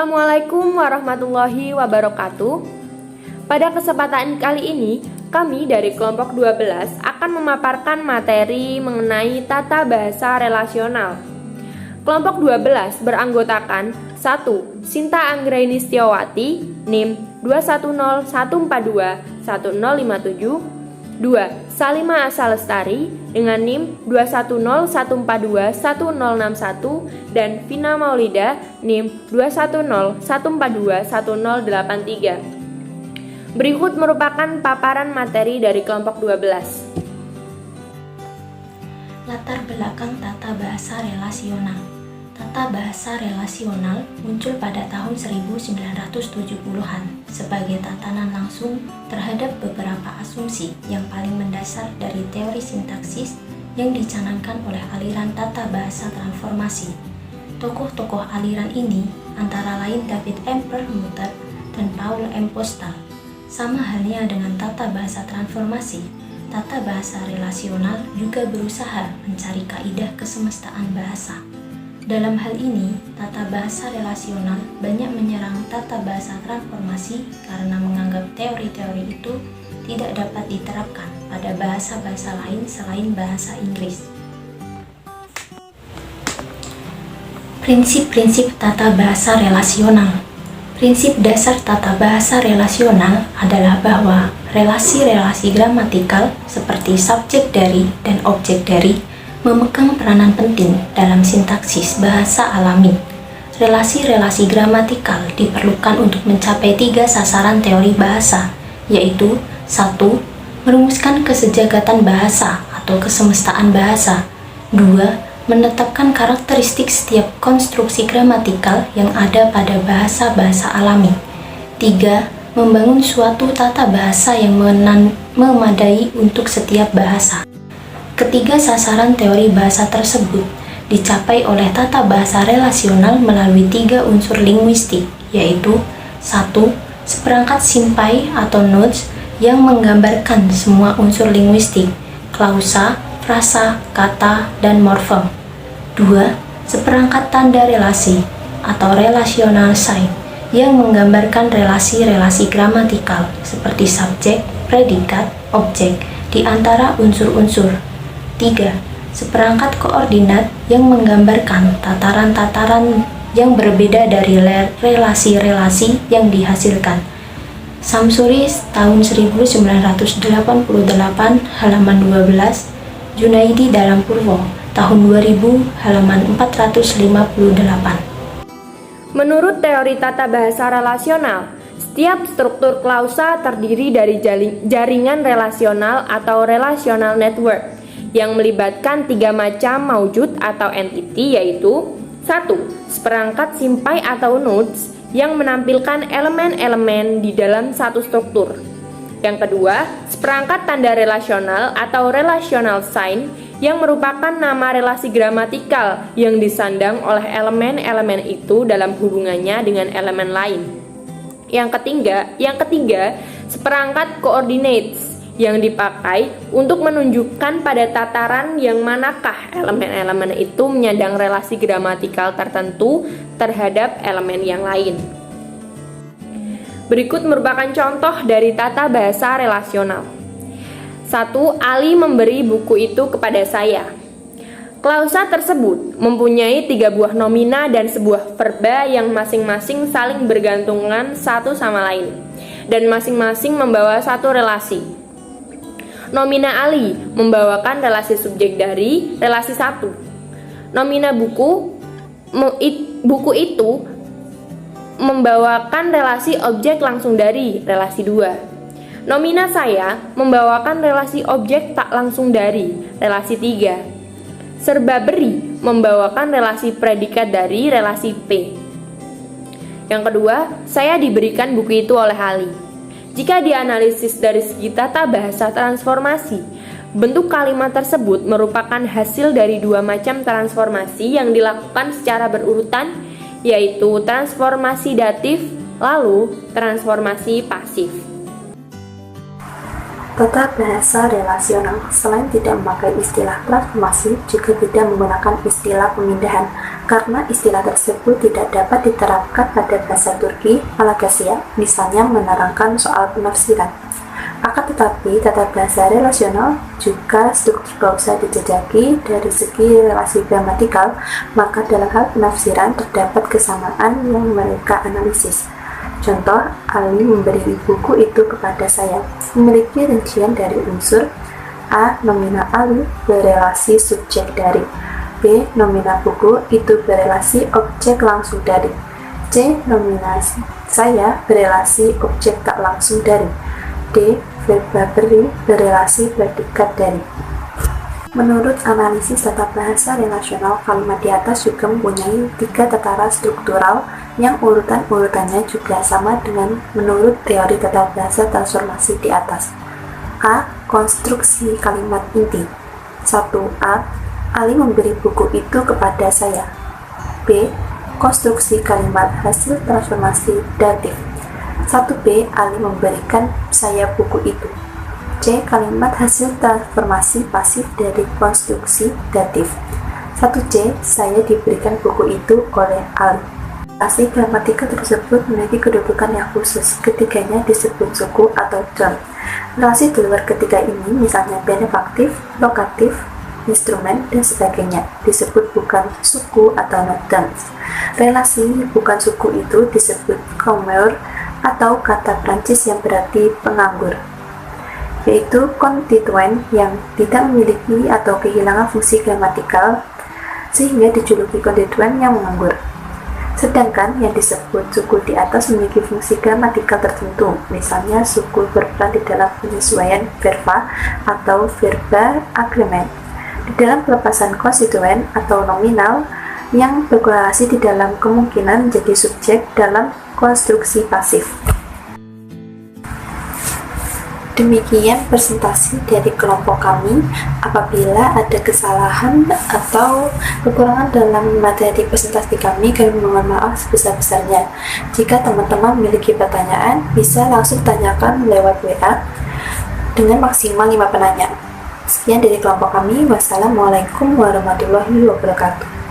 Assalamualaikum warahmatullahi wabarakatuh. Pada kesempatan kali ini, kami dari kelompok 12 akan memaparkan materi mengenai tata bahasa relasional. Kelompok 12 beranggotakan 1. Sinta Anggraini Setiawati, NIM 2101421057. 2. Salima Asa Lestari dengan NIM 2101421061 dan Vina Maulida NIM 2101421083. Berikut merupakan paparan materi dari kelompok 12. Latar belakang tata bahasa relasional. Tata bahasa relasional muncul pada tahun 1970-an sebagai tatanan langsung terhadap beberapa asumsi yang paling mendasar dari teori sintaksis yang dicanangkan oleh aliran tata bahasa transformasi. Tokoh-tokoh aliran ini antara lain David M. Perlmutter dan Paul M. Postal. Sama halnya dengan tata bahasa transformasi, tata bahasa relasional juga berusaha mencari kaidah kesemestaan bahasa. Dalam hal ini, tata bahasa relasional banyak menyerang tata bahasa transformasi karena menganggap teori-teori itu tidak dapat diterapkan pada bahasa-bahasa lain selain bahasa Inggris. Prinsip-prinsip tata bahasa relasional. Prinsip dasar tata bahasa relasional adalah bahwa relasi-relasi gramatikal seperti subjek dari dan objek dari memegang peranan penting dalam sintaksis bahasa alami. Relasi-relasi gramatikal diperlukan untuk mencapai 3 sasaran teori bahasa, yaitu 1. Merumuskan kesejagatan bahasa atau kesemestaan bahasa. 2. Menetapkan karakteristik setiap konstruksi gramatikal yang ada pada bahasa-bahasa alami. 3. Membangun suatu tata bahasa yang memadai untuk setiap bahasa. Ketiga sasaran teori bahasa tersebut dicapai oleh tata bahasa relasional melalui 3 unsur linguistik, yaitu 1. Seperangkat simpai atau nodes yang menggambarkan semua unsur linguistik, klausa, frasa, kata, dan morfem. 2. Seperangkat tanda relasi atau relational sign yang menggambarkan relasi-relasi gramatikal seperti subjek, predikat, objek di antara unsur-unsur. 3. Seperangkat koordinat yang menggambarkan tataran-tataran yang berbeda dari relasi-relasi yang dihasilkan. Samsuri tahun 1988 halaman 12, Junaidi dalam Purwo tahun 2000 halaman 458. Menurut teori tata bahasa relasional, setiap struktur klausa terdiri dari jaringan relasional atau relational network yang melibatkan 3 macam maujud atau entity, yaitu 1. Seperangkat simpai atau nodes yang menampilkan elemen-elemen di dalam satu struktur. Yang kedua, seperangkat tanda relasional atau relational sign yang merupakan nama relasi gramatikal yang disandang oleh elemen-elemen itu dalam hubungannya dengan elemen lain. Yang ketiga, seperangkat coordinates yang dipakai untuk menunjukkan pada tataran yang manakah elemen-elemen itu menyandang relasi gramatikal tertentu terhadap elemen yang lain. Berikut merupakan contoh dari tata bahasa relasional. 1. Ali memberi buku itu kepada saya. Klausa tersebut mempunyai 3 buah nomina dan sebuah verba yang masing-masing saling bergantungan satu sama lain dan masing-masing membawa satu relasi. Nomina Ali membawakan relasi subjek dari relasi 1. Nomina buku itu membawakan relasi objek langsung dari relasi 2. Nomina saya membawakan relasi objek tak langsung dari relasi 3. Serba beri membawakan relasi predikat dari relasi P. Yang kedua, saya diberikan buku itu oleh Ali. Jika dianalisis dari segi tata bahasa transformasi, bentuk kalimat tersebut merupakan hasil dari 2 macam transformasi yang dilakukan secara berurutan, yaitu transformasi datif, lalu transformasi pasif. Tata bahasa relasional selain tidak memakai istilah transformasi juga tidak menggunakan istilah pemindahan karena istilah tersebut tidak dapat diterapkan pada bahasa Turki Malagasy, misalnya menerangkan soal penafsiran. Akan tetapi, tata bahasa relasional juga struktur klausa dijajaki dari segi relasi gramatikal, maka dalam hal penafsiran terdapat kesamaan yang mereka analisis. Contoh, Ali memberi buku itu kepada saya, memiliki rincian dari unsur A. Nomina Ali berelasi subjek dari, B. Nomina buku itu berelasi objek langsung dari, C. Nomina saya berelasi objek tak langsung dari, D. Verba beri berelasi predikat dari. Menurut analisis tata bahasa relasional, kalimat di atas juga mempunyai 3 tataran struktural yang urutan-urutannya juga sama dengan menurut teori tata bahasa transformasi di atas. A. Konstruksi kalimat inti. 1a. Ali memberi buku itu kepada saya. B. Konstruksi kalimat hasil transformasi datif. 1b. Ali memberikan saya buku itu. C. Kalimat hasil transformasi pasif dari konstruksi datif. 1c. Saya diberikan buku itu oleh Ali. Relasi gramatikal tersebut memiliki kedudukan yang khusus. Ketiganya disebut suku atau term. Relasi di luar ketiga ini, misalnya benefaktif, lokatif, instrumen, dan sebagainya, disebut bukan suku atau non-terms. Relasi bukan suku itu disebut chômeur atau kata Prancis yang berarti penganggur, yaitu konstituen yang tidak memiliki atau kehilangan fungsi gramatikal sehingga dijuluki konstituen yang menganggur. Sedangkan yang disebut suku di atas memiliki fungsi gramatikal tertentu, misalnya suku berperan di dalam penyesuaian verba atau verba agreement, di dalam pelepasan konstituen atau nominal yang berkorelasi di dalam kemungkinan menjadi subjek dalam konstruksi pasif. Demikian presentasi dari kelompok kami. Apabila ada kesalahan atau kekurangan dalam materi presentasi kami mohon maaf sebesar-besarnya. Jika teman-teman memiliki pertanyaan, bisa langsung tanyakan lewat WA dengan maksimal 5 penanya. Sekian dari kelompok kami. Wassalamualaikum warahmatullahi wabarakatuh.